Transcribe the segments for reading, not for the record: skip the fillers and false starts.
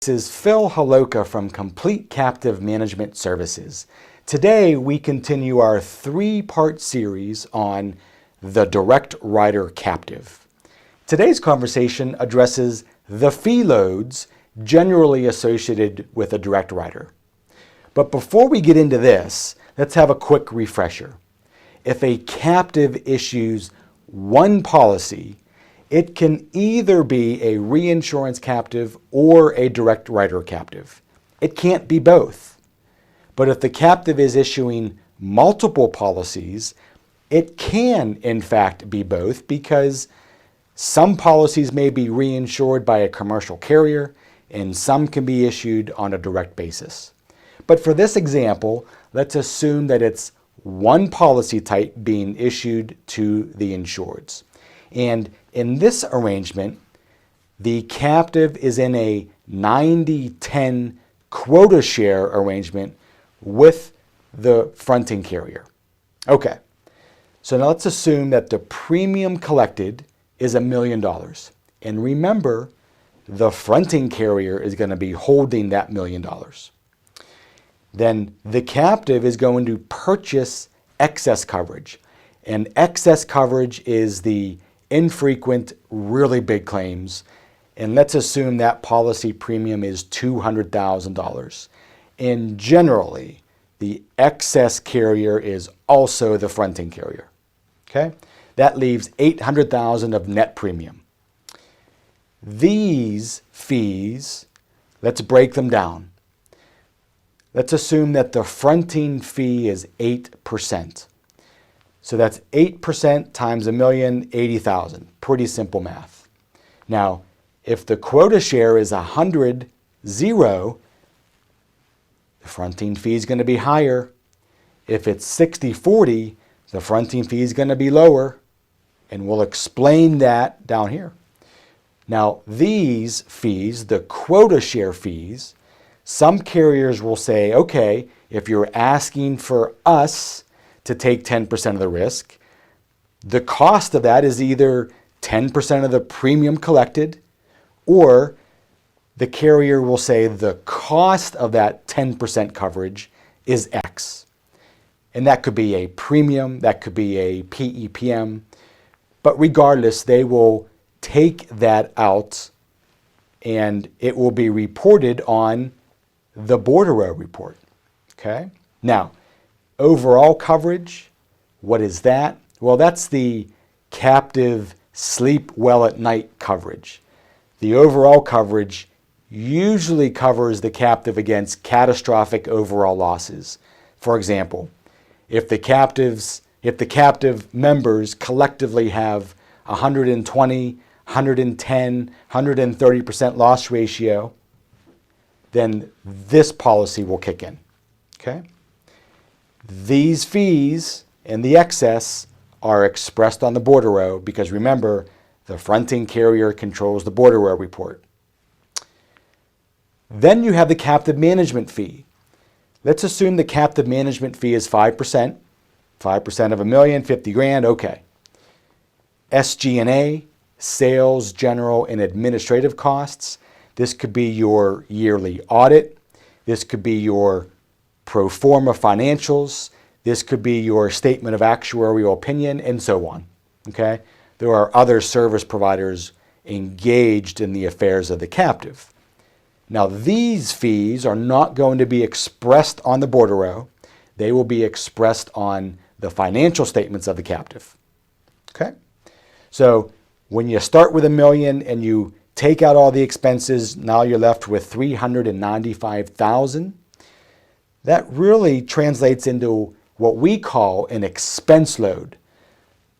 This is Phil Holoka from Complete Captive Management Services. Today we continue our three-part series on the direct writer captive. Today's conversation addresses the fee loads generally associated with a direct writer. But before we get into this, let's have a quick refresher. If a captive issues one policy, it can either be a reinsurance captive or a direct writer captive. It can't be both. But if the captive is issuing multiple policies, it can in fact be both, because some policies may be reinsured by a commercial carrier and some can be issued on a direct basis. But for this example, let's assume that it's one policy type being issued to the insureds. And in this arrangement, the captive is in a 90-10 quota share arrangement with the fronting carrier. Okay, so now let's assume that the premium collected is $1 million. And remember, the fronting carrier is going to be holding that $1 million. Then the captive is going to purchase excess coverage. And excess coverage is the infrequent, really big claims. And let's assume that policy premium is $200,000. And generally, the excess carrier is also the fronting carrier. Okay? That leaves $800,000 of net premium. These fees, let's break them down. Let's assume that the fronting fee is 8%. So that's 8% times $1 million, $80,000. Pretty simple math. Now, if the quota share is 100-0, the fronting fee is going to be higher. If it's 60-40, the fronting fee is going to be lower. And we'll explain that down here. Now, these fees, the quota share fees, some carriers will say, okay, if you're asking for us to take 10% of the risk, the cost of that is either 10% of the premium collected, or the carrier will say the cost of that 10% coverage is X. And that could be a premium, that could be a PEPM, but regardless, they will take that out and it will be reported on the bordereau report. Okay? Now, overall coverage, what is that? Well, that's the captive sleep well at night coverage. The overall coverage usually covers the captive against catastrophic overall losses. For example, if the captive members collectively have 120, 110, 130% loss ratio, then this policy will kick in. Okay? These fees and the excess are expressed on the bordereau because remember, the fronting carrier controls the bordereau report. Then you have the captive management fee. Let's assume the captive management fee is 5%. 5% of $1 million, $50,000, okay. SG&A, sales, general, and administrative costs. This could be your yearly audit. This could be your pro forma financials. This could be your statement of actuarial opinion, and so on. Okay? There are other service providers engaged in the affairs of the captive. Now, these fees are not going to be expressed on the bordereau. They will be expressed on the financial statements of the captive. Okay? So when you start with $1 million and you take out all the expenses, now you're left with $395,000. That really translates into what we call an expense load.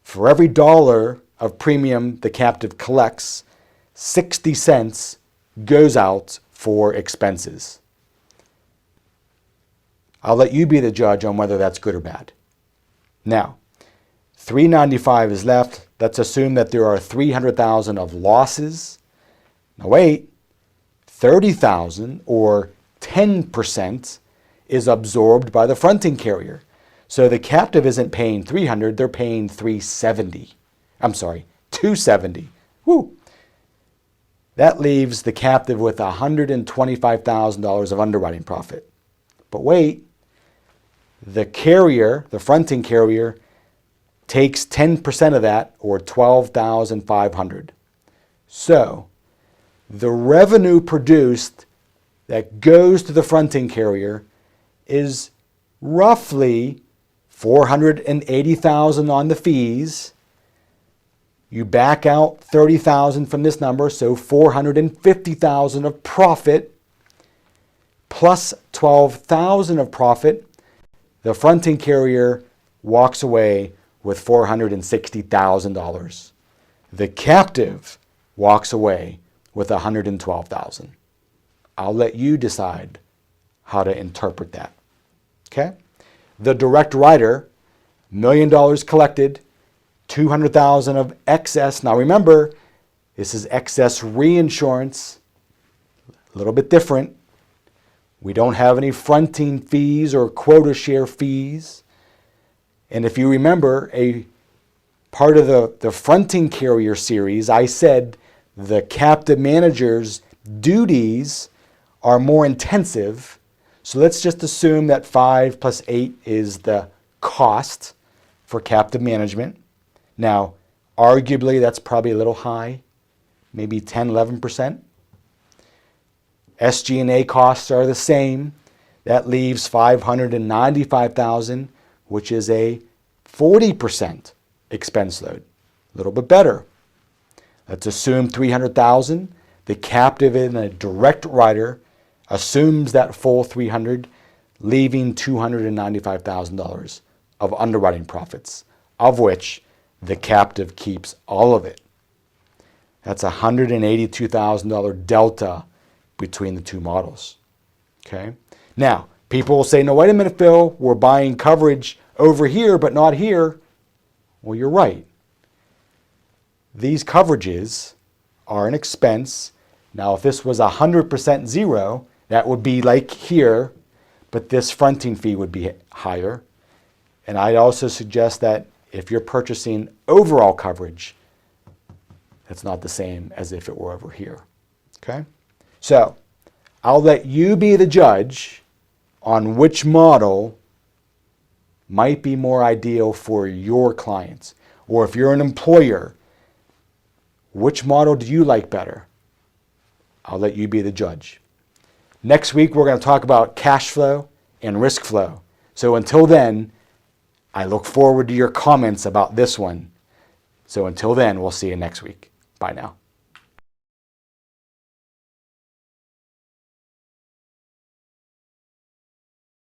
For every dollar of premium the captive collects, 60 cents goes out for expenses. I'll let you be the judge on whether that's good or bad. Now, $395,000 is left. Let's assume that there are $300,000 of losses. Now wait, $30,000 or 10% is absorbed by the fronting carrier. So the captive isn't paying $300,000, they're paying $270,000. Woo! That leaves the captive with $125,000 of underwriting profit. But wait, the carrier, the fronting carrier, takes 10% of that, or $12,500. So the revenue produced that goes to the fronting carrier is roughly $480,000 on the fees. You back out $30,000 from this number, so $450,000 of profit plus $12,000 of profit. The fronting carrier walks away with $460,000. The captive walks away with $112,000. I'll let you decide how to interpret that. Okay? The direct writer, $1 million collected, $200,000 of excess. Now remember, this is excess reinsurance, a little bit different. We don't have any fronting fees or quota share fees. And if you remember, a part of the fronting carrier series, I said the captive manager's duties are more intensive. So let's just assume that 5 plus 8 is the cost for captive management. Now, arguably, that's probably a little high, maybe 10, 11%. SG&A costs are the same. That leaves $595,000, which is a 40% expense load. A little bit better. Let's assume $300,000. The captive in a direct writer assumes that full $300,000, leaving $295,000 of underwriting profits, of which the captive keeps all of it. That's a $182,000 delta between the two models. Okay? Now, people will say, no, wait a minute, Phil, we're buying coverage over here, but not here. Well, you're right. These coverages are an expense. Now, if this was 100% zero, that would be like here, but this fronting fee would be higher. And I'd also suggest that if you're purchasing overall coverage, it's not the same as if it were over here. Okay? So I'll let you be the judge on which model might be more ideal for your clients. Or if you're an employer, which model do you like better? I'll let you be the judge. Next week, we're going to talk about cash flow and risk flow. So until then, I look forward to your comments about this one. So until then, we'll see you next week. Bye now.